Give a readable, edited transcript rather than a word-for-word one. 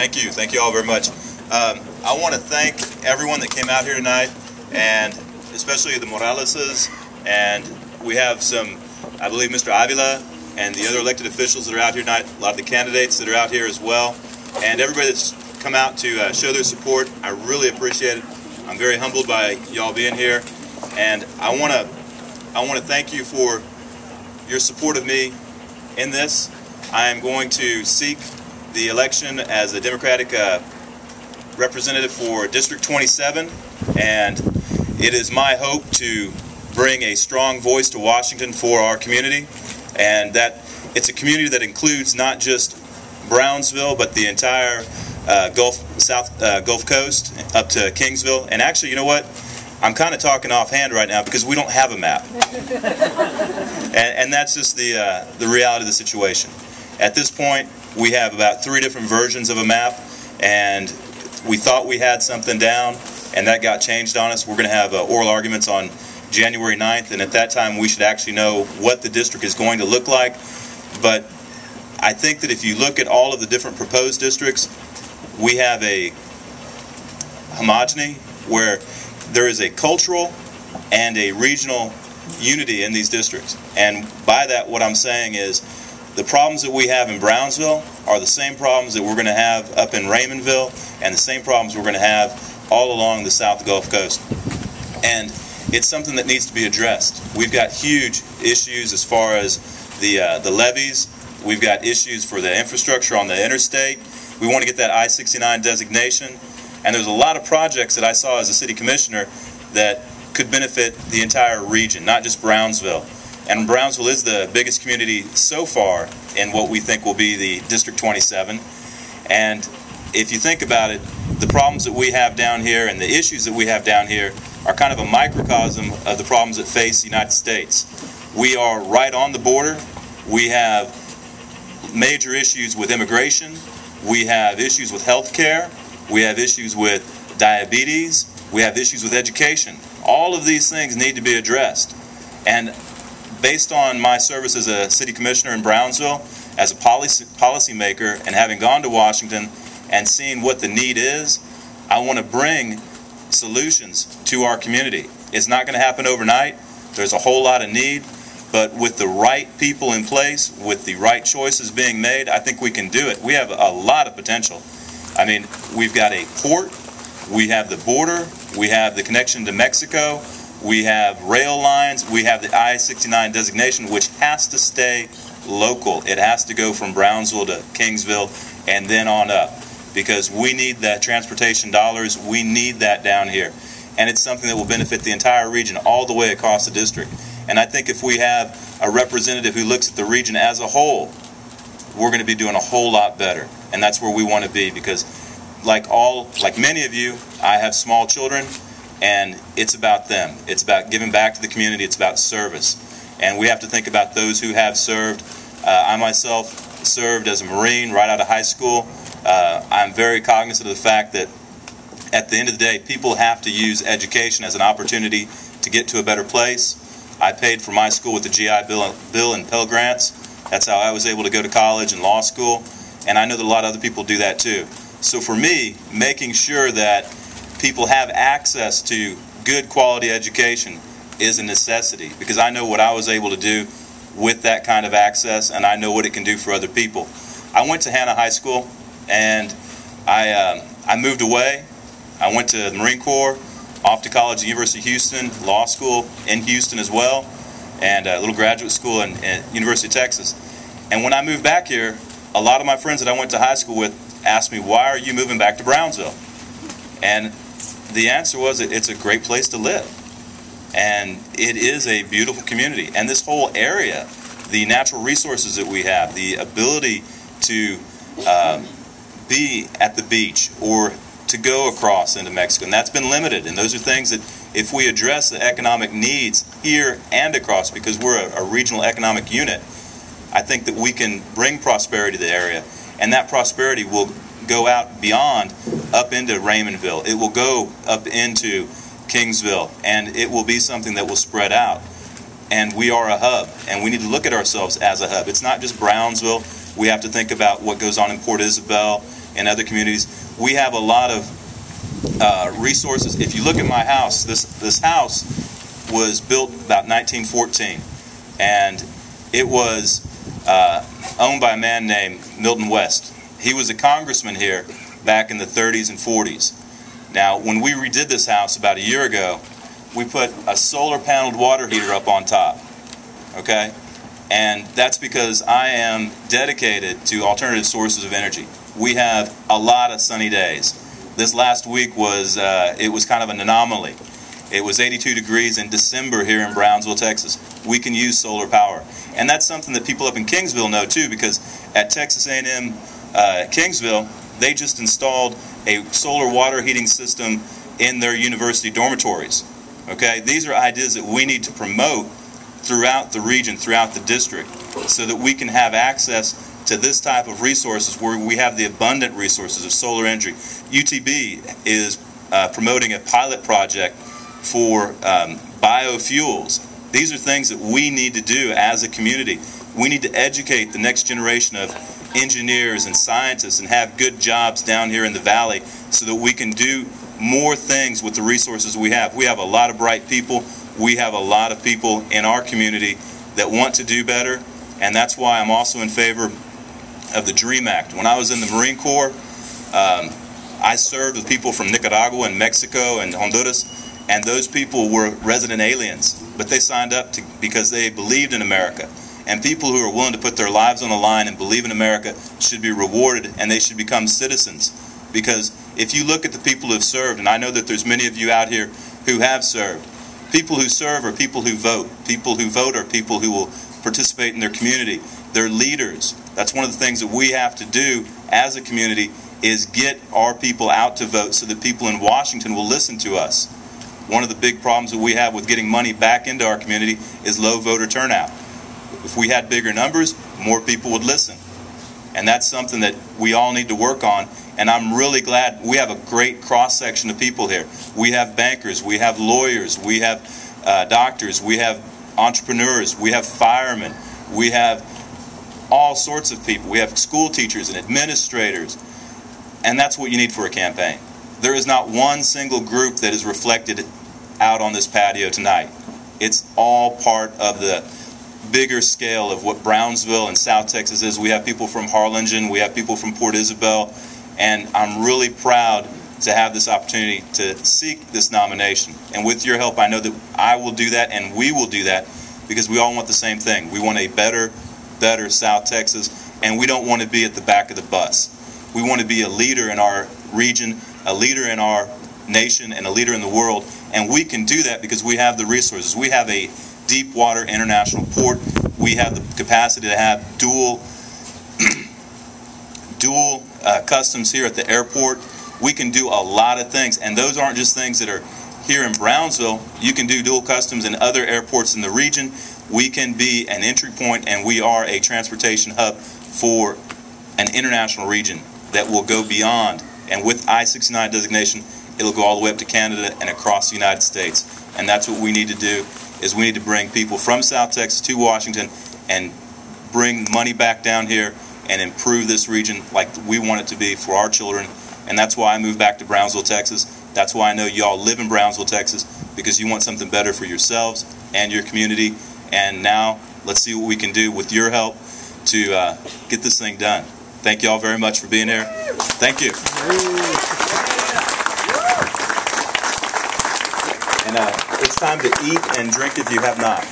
Thank you all very much. I want to thank everyone that came out here tonight, and especially the Moraleses, and we have some, I believe, Mr. Avila and the other elected officials that are out here tonight, a lot of the candidates that are out here as well, and everybody that's come out to show their support. I really appreciate it. I'm very humbled by y'all being here, and I want to thank you for your support of me in this. I am going to seek the election as a Democratic representative for District 27, and it is my hope to bring a strong voice to Washington for our community, and that it's a community that includes not just Brownsville but the entire Gulf Coast up to Kingsville. And actually, you know what? I'm kind of talking offhand right now because we don't have a map, and that's just the reality of the situation. At this point, we have about 3 different versions of a map, and we thought we had something down, and that got changed on us. We're going to have oral arguments on January 9th, and at that time we should actually know what the district is going to look like. But I think that if you look at all of the different proposed districts, we have a homogeny where there is a cultural and a regional unity in these districts. And by that, what I'm saying is the problems that we have in Brownsville are the same problems that we're going to have up in Raymondville, and the same problems we're going to have all along the South Gulf Coast. And it's something that needs to be addressed. We've got huge issues as far as the levees. We've got issues for the infrastructure on the interstate. We want to get that I-69 designation. And there's a lot of projects that I saw as a city commissioner that could benefit the entire region, not just Brownsville. And Brownsville is the biggest community so far in what we think will be the District 27. And if you think about it, the problems that we have down here and the issues that we have down here are kind of a microcosm of the problems that face the United States. We are right on the border. We have major issues with immigration. We have issues with health care. We have issues with diabetes. We have issues with education. All of these things need to be addressed. And based on my service as a city commissioner in Brownsville, as a policy maker, and having gone to Washington and seen what the need is, I want to bring solutions to our community. It's not going to happen overnight. There's a whole lot of need, but with the right people in place, with the right choices being made, I think we can do it. We have a lot of potential. I mean, we've got a port, we have the border, we have the connection to Mexico, we have rail lines, we have the I-69 designation, which has to stay local. It has to go from Brownsville to Kingsville and then on up, because we need that transportation dollars. We need that down here. And it's something that will benefit the entire region all the way across the district. And I think if we have a representative who looks at the region as a whole, we're going to be doing a whole lot better. And that's where we want to be, because like many of you, I have small children, and it's about them. It's about giving back to the community. It's about service. And we have to think about those who have served. I myself served as a Marine right out of high school. I'm very cognizant of the fact that at the end of the day, people have to use education as an opportunity to get to a better place. I paid for my school with the GI Bill and Pell Grants. That's how I was able to go to college and law school. And I know that a lot of other people do that too. So for me, making sure that people have access to good quality education is a necessity, because I know what I was able to do with that kind of access, and I know what it can do for other people. I went to Hannah High School, and I moved away. I went to the Marine Corps, off to college at the University of Houston, law school in Houston as well, and a little graduate school in University of Texas. And when I moved back here, a lot of my friends that I went to high school with asked me, why are you moving back to Brownsville? And the answer was, it's a great place to live. And it is a beautiful community. And this whole area, the natural resources that we have, the ability to be at the beach or to go across into Mexico, and that's been limited. And those are things that if we address the economic needs here and across, because we're a regional economic unit, I think that we can bring prosperity to the area. And that prosperity will go out beyond, up into Raymondville. It will go up into Kingsville, and it will be something that will spread out. And we are a hub, and we need to look at ourselves as a hub. It's not just Brownsville. We have to think about what goes on in Port Isabel in other communities. We have a lot of resources. If you look at my house, this house was built about 1914, and it was owned by a man named Milton West. He was a congressman here back in the 30s and 40s. Now, when we redid this house about a year ago, we put a solar paneled water heater up on top, okay? And that's because I am dedicated to alternative sources of energy. We have a lot of sunny days. This last week was, it was kind of an anomaly. It was 82 degrees in December here in Brownsville, Texas. We can use solar power. And that's something that people up in Kingsville know too, because at Texas A&M Kingsville, they just installed a solar water heating system in their university dormitories. Okay, these are ideas that we need to promote throughout the region, throughout the district, so that we can have access to this type of resources where we have the abundant resources of solar energy. UTB is promoting a pilot project for biofuels. These are things that we need to do as a community. We need to educate the next generation of engineers and scientists and have good jobs down here in the valley so that we can do more things with the resources we have. We have a lot of bright people. We have a lot of people in our community that want to do better, and that's why I'm also in favor of the DREAM Act. When I was in the Marine Corps, I served with people from Nicaragua and Mexico and Honduras, and those people were resident aliens, but they signed up because they believed in America. And people who are willing to put their lives on the line and believe in America should be rewarded, and they should become citizens. Because if you look at the people who have served, and I know that there's many of you out here who have served, people who serve are people who vote. People who vote are people who will participate in their community. They're leaders. That's one of the things that we have to do as a community, is get our people out to vote so that people in Washington will listen to us. One of the big problems that we have with getting money back into our community is low voter turnout. If we had bigger numbers, more people would listen. And that's something that we all need to work on. And I'm really glad we have a great cross-section of people here. We have bankers, we have lawyers, we have doctors, we have entrepreneurs, we have firemen, we have all sorts of people. We have school teachers and administrators. And that's what you need for a campaign. There is not one single group that is reflected out on this patio tonight. It's all part of the bigger scale of what Brownsville and South Texas is. We have people from Harlingen, we have people from Port Isabel, and I'm really proud to have this opportunity to seek this nomination. And with your help, I know that I will do that, and we will do that, because we all want the same thing. We want a better South Texas, and we don't want to be at the back of the bus. We want to be a leader in our region, a leader in our nation, and a leader in the world, and we can do that because we have the resources. We have a deep water international port. We have the capacity to have dual customs here at the airport. We can do a lot of things, and those aren't just things that are here in Brownsville. You can do dual customs in other airports in the region. We can be an entry point, and we are a transportation hub for an international region that will go beyond. And with I-69 designation, it'll go all the way up to Canada and across the United States. And that's what we need to do, is we need to bring people from South Texas to Washington and bring money back down here and improve this region like we want it to be for our children. And that's why I moved back to Brownsville, Texas. That's why I know y'all live in Brownsville, Texas, because you want something better for yourselves and your community. And now let's see what we can do with your help to get this thing done. Thank you all very much for being here. Thank you. And it's time to eat and drink if you have not.